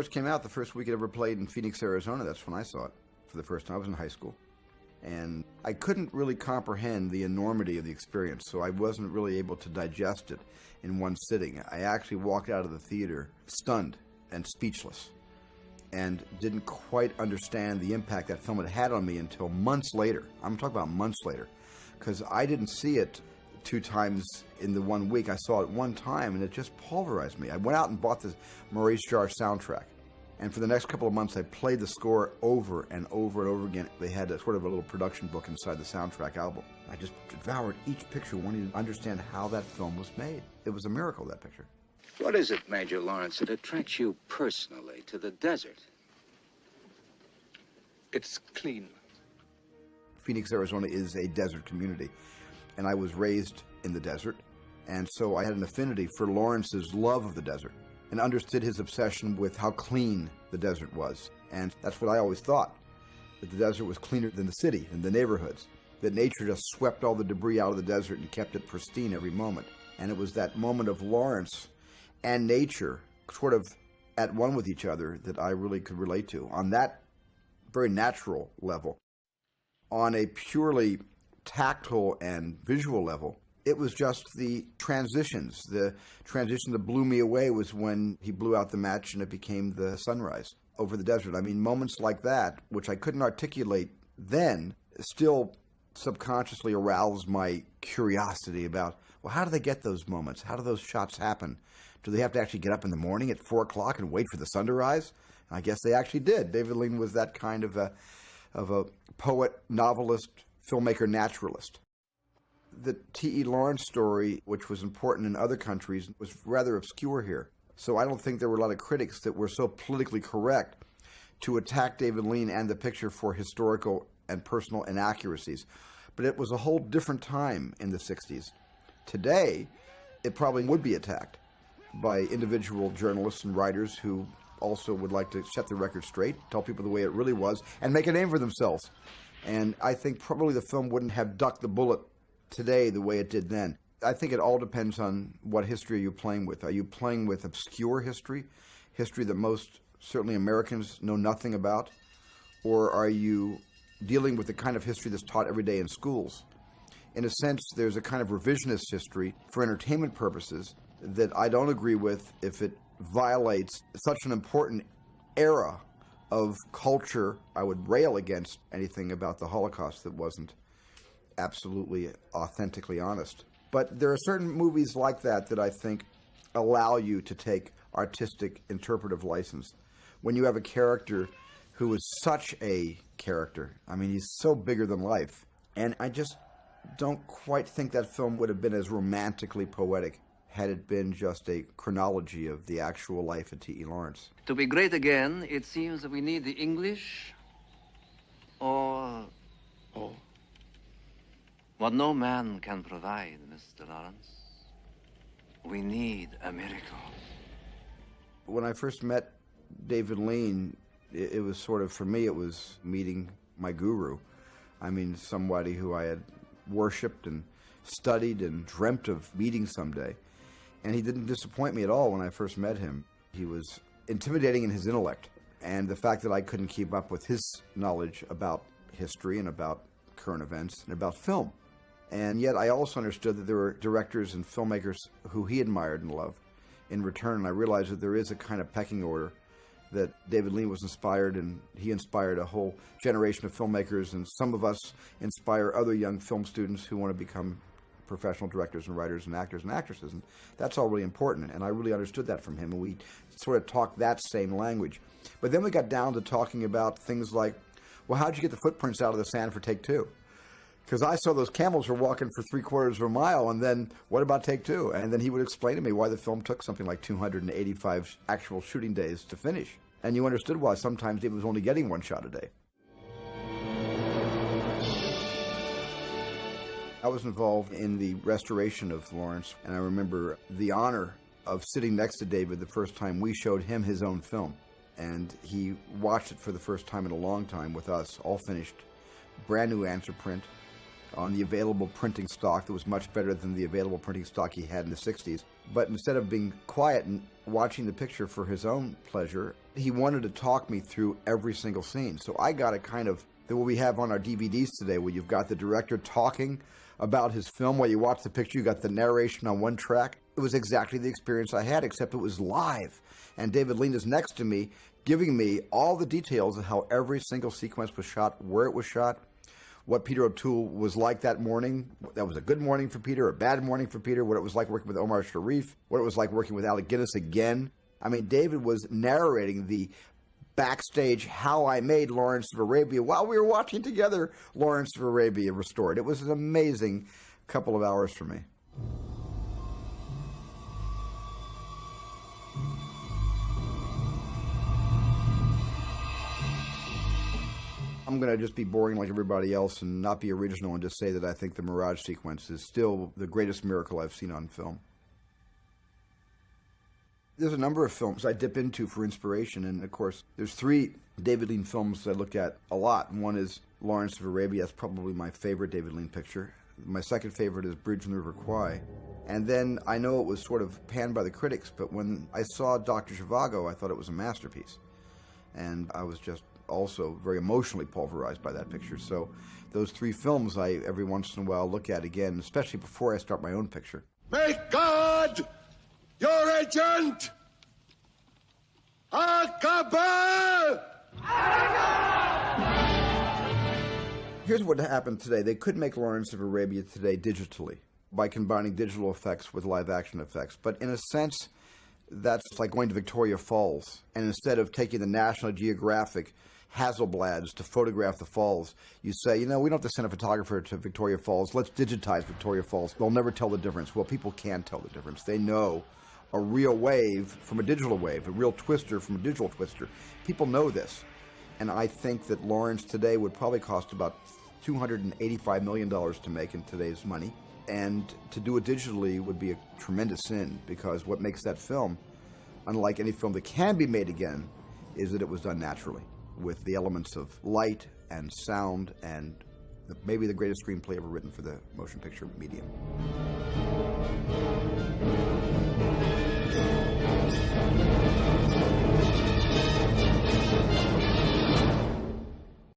First came out the first week it ever played in Phoenix, Arizona. That's when I saw it for the first time. I was in high school. And I couldn't really comprehend the enormity of the experience, so I wasn't really able to digest it in one sitting. I actually walked out of the theater stunned and speechless and didn't quite understand the impact that film had had on me until months later. I'm talking about months later, because I didn't see it 2 times in the 1 week. I saw it one time, and it just pulverized me. I went out and bought the Maurice Jarre soundtrack. And for the next couple of months, I played the score over and over and over again. They had a sort of a little production book inside the soundtrack album. I just devoured each picture, wanting to understand how that film was made. It was a miracle, that picture. What is it, Major Lawrence, that attracts you personally to the desert? It's clean. Phoenix, Arizona is a desert community, and I was raised in the desert, and so I had an affinity for Lawrence's love of the desert and understood his obsession with how clean the desert was. And that's what I always thought, that the desert was cleaner than the city and the neighborhoods, that nature just swept all the debris out of the desert and kept it pristine every moment. And it was that moment of Lawrence and nature sort of at one with each other that I really could relate to on that very natural level. On a purely tactile and visual level, it was just the transitions. The transition that blew me away was when he blew out the match and it became the sunrise over the desert. I mean, moments like that, which I couldn't articulate then, still subconsciously aroused my curiosity about, well, how do they get those moments? How do those shots happen? Do they have to actually get up in the morning at 4 o'clock and wait for the sun to rise? I guess they actually did. David Lean was that kind of a poet, novelist, filmmaker, naturalist. The T.E. Lawrence story, which was important in other countries, was rather obscure here. So I don't think there were a lot of critics that were so politically correct to attack David Lean and the picture for historical and personal inaccuracies. But it was a whole different time in the 60s. Today, it probably would be attacked by individual journalists and writers who also would like to set the record straight, tell people the way it really was, and make a name for themselves. And I think probably the film wouldn't have ducked the bullet today the way it did then. I think it all depends on what history you're playing with. Are you playing with obscure history, history that most, certainly Americans, know nothing about? Or are you dealing with the kind of history that's taught every day in schools? In a sense, there's a kind of revisionist history for entertainment purposes that I don't agree with if it violates such an important era of culture. I would rail against anything about the Holocaust that wasn't absolutely authentically honest. But there are certain movies like that that I think allow you to take artistic interpretive license. When you have a character who is such a character, I mean, he's so bigger than life. And I just don't quite think that film would have been as romantically poetic had it been just a chronology of the actual life of T.E. Lawrence. To be great again, it seems that we need the English or what no man can provide, Mr. Lawrence. We need a miracle. When I first met David Lean, it was sort of, for me, it was meeting my guru. I mean, somebody who I had worshipped and studied and dreamt of meeting someday. And he didn't disappoint me at all when I first met him. He was intimidating in his intellect, and the fact that I couldn't keep up with his knowledge about history and about current events and about film. And yet I also understood that there were directors and filmmakers who he admired and loved in return, and I realized that there is a kind of pecking order, that David Lean was inspired, and he inspired a whole generation of filmmakers, and some of us inspire other young film students who want to become professional directors and writers and actors and actresses, and that's all really important, and I really understood that from him, and we sort of talked that same language. But then we got down to talking about things like, well, how'd you get the footprints out of the sand for take 2? Because I saw those camels were walking for 3/4 of a mile, and then what about take 2? And then he would explain to me why the film took something like 285 actual shooting days to finish. And you understood why sometimes David was only getting 1 shot a day. I was involved in the restoration of Lawrence, and I remember the honor of sitting next to David the first time we showed him his own film. And he watched it for the first time in a long time with us, all finished, brand new answer print, on the available printing stock that was much better than the available printing stock he had in the 60s. But instead of being quiet and watching the picture for his own pleasure, He wanted to talk me through every single scene. So I got a kind of what we have on our DVDs today, where you've got the director talking about his film while you watch the picture. You got the narration on one track. It was exactly the experience I had, except it was live. And David Lean is next to me, giving me all the details of how every single sequence was shot, where it was shot, what Peter O'Toole was like that morning. That was a good morning for Peter, a bad morning for Peter, what it was like working with Omar Sharif, what it was like working with Alec Guinness again. I mean, David was narrating the backstage how I made Lawrence of Arabia while we were watching together Lawrence of Arabia restored. It was an amazing couple of hours for me. I'm going to just be boring like everybody else and not be original and just say that I think the Mirage sequence is still the greatest miracle I've seen on film. There's a number of films I dip into for inspiration, and of course, there's 3 David Lean films I look at a lot. One is Lawrence of Arabia. That's probably my favorite David Lean picture. My second favorite is Bridge on the River Kwai. And then I know it was sort of panned by the critics, but when I saw Dr. Zhivago, I thought it was a masterpiece. And I was just also very emotionally pulverized by that picture. So those 3 films I every once in a while look at again, especially before I start my own picture. Make God your agent! Akbar! Here's what happened today. They could make Lawrence of Arabia today digitally by combining digital effects with live action effects. But in a sense, that's like going to Victoria Falls. And instead of taking the National Geographic Hasselblads to photograph the falls, you say, you know, we don't have to send a photographer to Victoria Falls. Let's digitize Victoria Falls. They'll never tell the difference. Well, people can tell the difference. They know a real wave from a digital wave, a real twister from a digital twister. People know this. And I think that Lawrence today would probably cost about $285 million to make in today's money. And to do it digitally would be a tremendous sin, because what makes that film, unlike any film that can be made again, is that it was done naturally, with the elements of light and sound and maybe the greatest screenplay ever written for the motion picture medium.